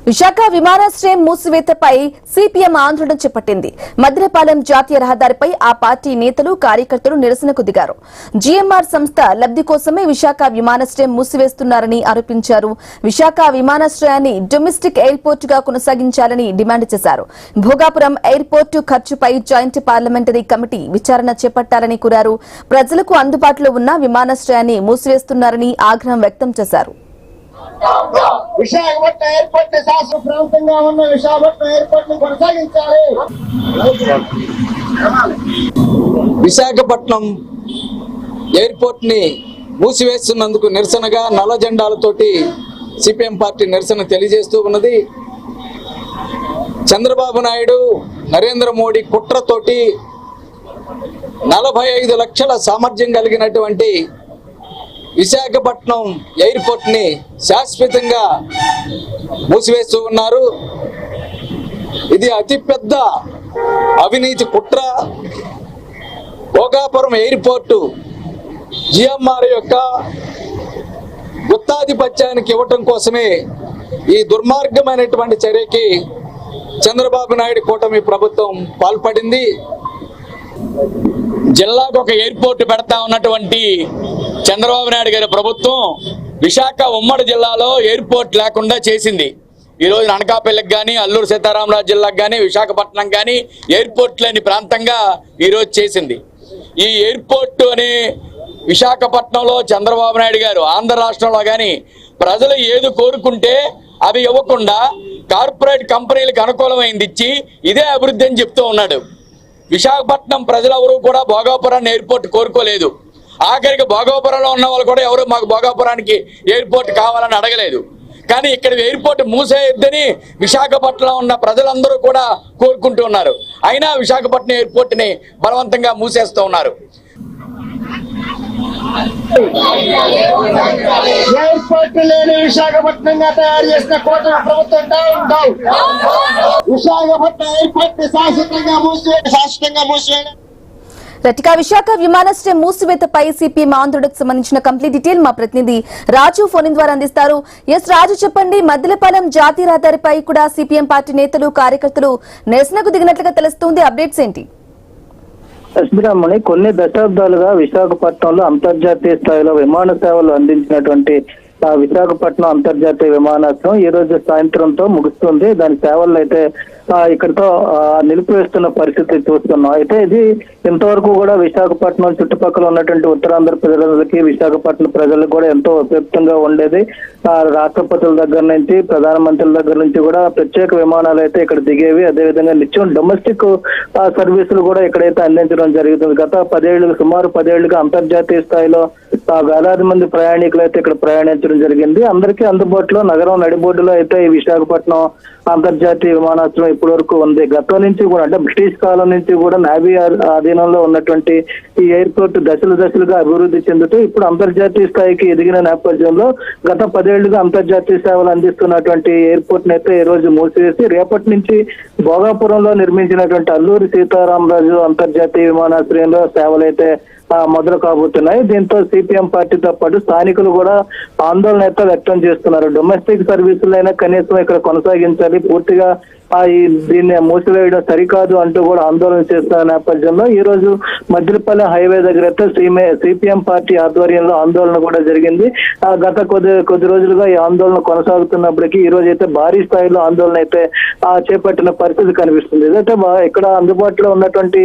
విశాఖ విమానాశ్రయం మూసివేతపై సిపిఎం ఆందోళన చేపట్టింది. మద్దిలపాలెం జాతీయ రహదారిపై ఆ పార్టీ నేతలు కార్యకర్తలు నిరసనకు దిగారు. జీఎంఆర్ సంస్థ లబ్ది కోసమే విశాఖ విమానాశ్రయం మూసివేస్తున్నారని ఆరోపించారు. విశాఖ విమానాశ్రయాన్ని డొమెస్టిక్ ఎయిర్పోర్ట్ గా కొనసాగించాలని డిమాండ్ చేశారు. భోగాపురం ఎయిర్పోర్టు ఖర్చుపై జాయింట్ పార్లమెంటరీ కమిటీ విచారణ చేపట్టాలని కోరారు. ప్రజలకు అందుబాటులో ఉన్న విమానాశ్రయాన్ని మూసివేస్తున్నారని ఆగ్రహం వ్యక్తం చేశారు. విశాఖపట్నం ఎయిర్పోర్ట్ శాసన ప్రాంతంగా ఉన్న విశాఖపట్నం ఎయిర్పోర్ట్ ని కొనసాగించాలి. విశాఖపట్నం ఎయిర్పోర్ట్ ని మూసివేస్తున్నందుకు నిరసనగా నల్ల జెండాలతోటి సిపిఎం పార్టీ నిరసన తెలియజేస్తూ ఉన్నది. చంద్రబాబు నాయుడు నరేంద్ర మోడీ కుట్రతోటి 45 లక్షల సామర్థ్యం కలిగినటువంటి విశాఖపట్నం ఎయిర్పోర్ట్ ని శాశ్వతంగా మూసివేస్తూ ఉన్నారు. ఇది అతిపెద్ద అవినీతి కుట్ర. భోగాపురం ఎయిర్పోర్టు జిఎంఆర్ యొక్క గుత్తాధిపత్యానికి ఇవ్వటం కోసమే ఈ దుర్మార్గమైనటువంటి చర్యకి చంద్రబాబు నాయుడు కూటమి ప్రభుత్వం పాల్పడింది. జిల్లాకు ఒక ఎయిర్పోర్ట్ పెడతా ఉన్నటువంటి చంద్రబాబు నాయుడు గారి ప్రభుత్వం విశాఖ ఉమ్మడి జిల్లాలో ఎయిర్పోర్ట్ లేకుండా చేసింది. ఈరోజు అనకాపల్లికి కానీ అల్లూరు సీతారామరాజు జిల్లాకు కానీ విశాఖపట్నం కానీ ఎయిర్పోర్ట్ లేని ప్రాంతంగా ఈరోజు చేసింది. ఈ ఎయిర్పోర్ట్ అని విశాఖపట్నంలో చంద్రబాబు నాయుడు గారు ఆంధ్ర రాష్ట్రంలో కానీ ప్రజలు ఏది కోరుకుంటే అవి ఇవ్వకుండా కార్పొరేట్ కంపెనీలకు అనుకూలమైంది ఇచ్చి ఇదే అభివృద్ధి అని చెప్తూ ఉన్నాడు. విశాఖపట్నం ప్రజలెవరూ కూడా భోగాపురాన్ని ఎయిర్పోర్ట్ కోరుకోలేదు. ఆఖరికి భోగాపురంలో ఉన్న వాళ్ళు కూడా ఎవరు మాకు భోగాపురానికి ఎయిర్పోర్ట్ కావాలని అడగలేదు. కానీ ఇక్కడ ఎయిర్పోర్ట్ మూసేయొద్దని విశాఖపట్నంలో ఉన్న ప్రజలందరూ కూడా కోరుకుంటూ ఉన్నారు. అయినా విశాఖపట్నం ఎయిర్పోర్ట్ ని బలవంతంగా మూసేస్తూ ఉన్నారు. ఎయిర్పోర్ట్ లేని విశాఖపట్నంగా తయారు చేసిన కూటమి ప్రభుత్వం విశాఖపట్నం ఎయిర్పోర్ట్ ని శాశ్వతంగా మూసివేయడం. రటికా విశాఖ విమానాశ్రయం మూసివేతపై సిపిఎం ఆందోళనకు సంబంధించిన కంప్లీట్ డీటెయిల్ మా ప్రతినిధి రాజు ఫోన్ ద్వారా అందిస్తారు. ఎస్ రాజు, చెప్పండి. మద్దిలపాలెం జాతీయ రహదారిపై కూడా సిపిఎం పార్టీ నేతలు కార్యకర్తలు నిరసనకు దిగినట్లుగా తెలుస్తుంది. అప్డేట్స్ ఏంటి? ఎస్బిరామణి, కొన్ని దశాబ్దాలుగా విశాఖపట్నంలో అంతర్జాతీయ స్థాయిలో విమాన సేవలు అందించినటువంటి విశాఖపట్నం అంతర్జాతీయ విమానాశ్రయం ఈ రోజు సాయంత్రంతో ముగుస్తుంది. దాని సేవలను అయితే ఇక్కడితో నిలిపివేస్తున్న పరిస్థితి చూస్తున్నాం. అయితే ఇది ఇంతవరకు కూడా విశాఖపట్నం చుట్టుపక్కల ఉన్నటువంటి ఉత్తరాంధ్ర ప్రజలకి, విశాఖపట్నం ప్రజలకు కూడా ఎంతో ఉపయుక్తంగా ఉండేది. రాష్ట్రపతుల దగ్గర నుంచి, ప్రధానమంత్రుల దగ్గర నుంచి కూడా ప్రత్యేక విమానాలు అయితే ఇక్కడ దిగేవి. అదేవిధంగా నిత్యం డొమెస్టిక్ సర్వీసులు కూడా ఇక్కడైతే అందించడం జరుగుతుంది. గత సుమారు 10 ఏళ్లుగా అంతర్జాతీయ స్థాయిలో వేలాది మంది ప్రయాణికులు అయితే ఇక్కడ ప్రయాణించడం జరిగింది. అందరికీ అందుబాటులో నగరం నడిబొడ్డులో అయితే ఈ విశాఖపట్నం అంతర్జాతీయ విమానాశ్రయం ఇప్పటి వరకు ఉంది. గతం నుంచి కూడా, అంటే బ్రిటిష్ కాలం నుంచి కూడా నావీ ఆధీనంలో ఉన్నటువంటి ఈ ఎయిర్పోర్ట్ దశలుగా అభివృద్ధి చెందుతూ ఇప్పుడు అంతర్జాతీయ స్థాయికి ఎదిగిన నేపథ్యంలో గత 10 ఏళ్లుగా అంతర్జాతీయ సేవలు అందిస్తున్నటువంటి ఎయిర్పోర్ట్ ని అయితే ఈ రోజు మూసివేసి రేపటి నుంచి భోగాపురంలో నిర్మించినటువంటి అల్లూరి సీతారామరాజు అంతర్జాతీయ విమానాశ్రయంలో సేవలు అయితే మొదలు కాబోతున్నాయి. దీంతో సిపిఎం పార్టీతో పాటు స్థానికులు కూడా ఆందోళన అయితే వ్యక్తం చేస్తున్నారు. డొమెస్టిక్ సర్వీసులైనా కనీసం ఇక్కడ కొనసాగించాలి, పూర్తిగా దీన్ని మూసివేయడం సరికాదు అంటూ కూడా ఆందోళన చేస్తున్న నేపథ్యంలో ఈ రోజు మద్దిలపాలెం హైవే దగ్గర అయితే సిపిఎం పార్టీ ఆధ్వర్యంలో ఆందోళన కూడా జరిగింది. గత కొద్ది రోజులుగా ఈ ఆందోళన కొనసాగుతున్నప్పటికీ ఈ రోజు అయితే భారీ స్థాయిలో ఆందోళన అయితే చేపట్టిన పరిస్థితి కనిపిస్తుంది. ఇదైతే ఇక్కడ అందుబాటులో ఉన్నటువంటి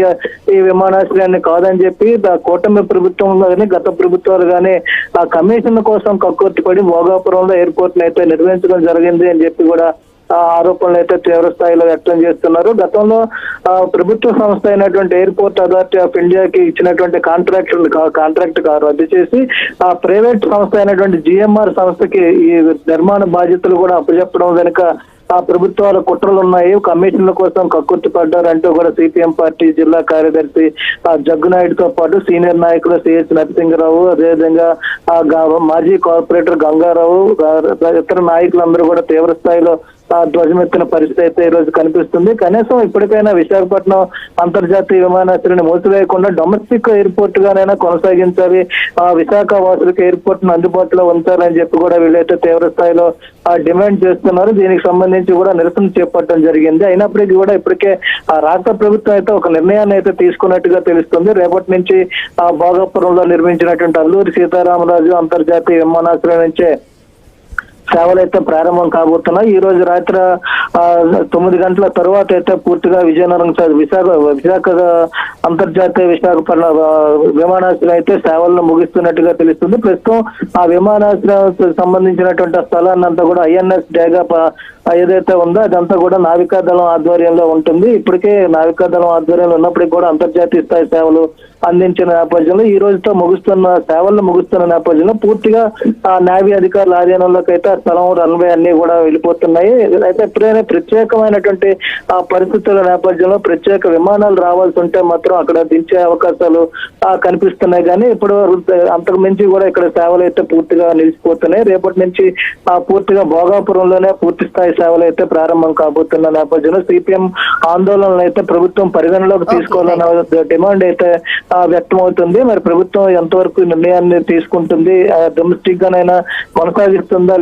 ఈ విమానాశ్రయాన్ని కాదని చెప్పి కూటమి ప్రభుత్వం కానీ గత ప్రభుత్వాలు కానీ ఆ కమిషన్ కోసం కక్కుర్తిపడి భోగాపురంలో ఎయిర్పోర్ట్ ని అయితే నిర్వహించడం జరిగింది అని చెప్పి కూడా ఆరోపణలు అయితే తీవ్ర స్థాయిలో వ్యక్తం చేస్తున్నారు. గతంలో ప్రభుత్వ సంస్థ అయినటువంటి ఎయిర్పోర్ట్ అథారిటీ ఆఫ్ ఇండియాకి ఇచ్చినటువంటి కాంట్రాక్ట్ రద్దు చేసి ఆ ప్రైవేట్ సంస్థ అయినటువంటి జిఎంఆర్ సంస్థకి ఈ నిర్మాణ బాధ్యతలు కూడా అప్పచెప్పడం వెనుక ప్రభుత్వాల కుట్రలు ఉన్నాయి, కమిషన్ల కోసం కక్కుర్తి పడ్డారంటూ కూడా సిపిఎం పార్టీ జిల్లా కార్యదర్శి జగ్గునాయుడుతో పాటు సీనియర్ నాయకులు సిహెచ్ నరసింహరావు, అదేవిధంగా మాజీ కార్పొరేటర్ గంగారావు, ఇతర నాయకులందరూ కూడా తీవ్ర స్థాయిలో ధ్వజమెత్తిన పరిస్థితి అయితే ఈ రోజు కనిపిస్తుంది. కనీసం ఇప్పటికైనా విశాఖపట్నం అంతర్జాతీయ విమానాశ్రయాన్ని మూసివేయకుండా డొమెస్టిక్ ఎయిర్పోర్ట్ గానైనా కొనసాగించాలి, విశాఖ వాసులకు ఎయిర్పోర్ట్ ను అందుబాటులో ఉంచాలని చెప్పి కూడా వీళ్ళైతే తీవ్ర స్థాయిలో డిమాండ్ చేస్తున్నారు. దీనికి సంబంధించి కూడా నిరసన చేపట్టడం జరిగింది. అయినప్పటికీ కూడా ఇప్పటికే రాష్ట్ర ప్రభుత్వం అయితే ఒక నిర్ణయాన్ని అయితే తీసుకున్నట్టుగా తెలుస్తుంది. రేపటి నుంచి భోగాపురంలో నిర్మించినటువంటి అల్లూరి సీతారామరాజు అంతర్జాతీయ విమానాశ్రయం నుంచే సేవలు అయితే ప్రారంభం కాబోతున్నాయి. ఈ రోజు రాత్రి 9 గంటల తర్వాత అయితే పూర్తిగా విజయనగరం విశాఖ అంతర్జాతీయ విశాఖపట్నం విమానాశ్రయం అయితే సేవలను ముగిస్తున్నట్టుగా తెలుస్తుంది. ప్రస్తుతం ఆ విమానాశ్రయం సంబంధించినటువంటి స్థలాన్ని అంతా కూడా ఐఎన్ఎస్ డేగా ఏదైతే ఉందో అదంతా కూడా నావికాదళం ఆధ్వర్యంలో ఉంటుంది. ఇప్పటికే నావికాదళం ఆధ్వర్యంలో ఉన్నప్పటికీ కూడా అంతర్జాతీయ స్థాయి సేవలు అందించిన నేపథ్యంలో ఈ రోజుతో సేవలను ముగుస్తున్న నేపథ్యంలో పూర్తిగా నేవీ అధికారుల ఆధీనంలోకి అయితే స్థలం రన్వే అన్ని కూడా వెళ్ళిపోతున్నాయి. అయితే ఎప్పుడైనా ప్రత్యేకమైనటువంటి పరిస్థితుల నేపథ్యంలో ప్రత్యేక విమానాలు రావాల్సి ఉంటే మాత్రం అక్కడ దించే అవకాశాలు కనిపిస్తున్నాయి. కానీ ఇప్పుడు అంతకు మించి కూడా ఇక్కడ సేవలు అయితే పూర్తిగా నిలిచిపోతున్నాయి. రేపటి నుంచి పూర్తిగా భోగాపురంలోనే పూర్తి స్థాయి సేవలు అయితే ప్రారంభం కాబోతున్న నేపథ్యంలో సిపిఎం ఆందోళనలు అయితే ప్రభుత్వం పరిగణలోకి తీసుకోవాలన్న డిమాండ్ అయితే వ్యక్తమవుతుంది. మరి ప్రభుత్వం ఎంతవరకు నిర్ణయాన్ని తీసుకుంటుంది, డొమెస్టిక్ గానైనా కొనసాగిస్తుందా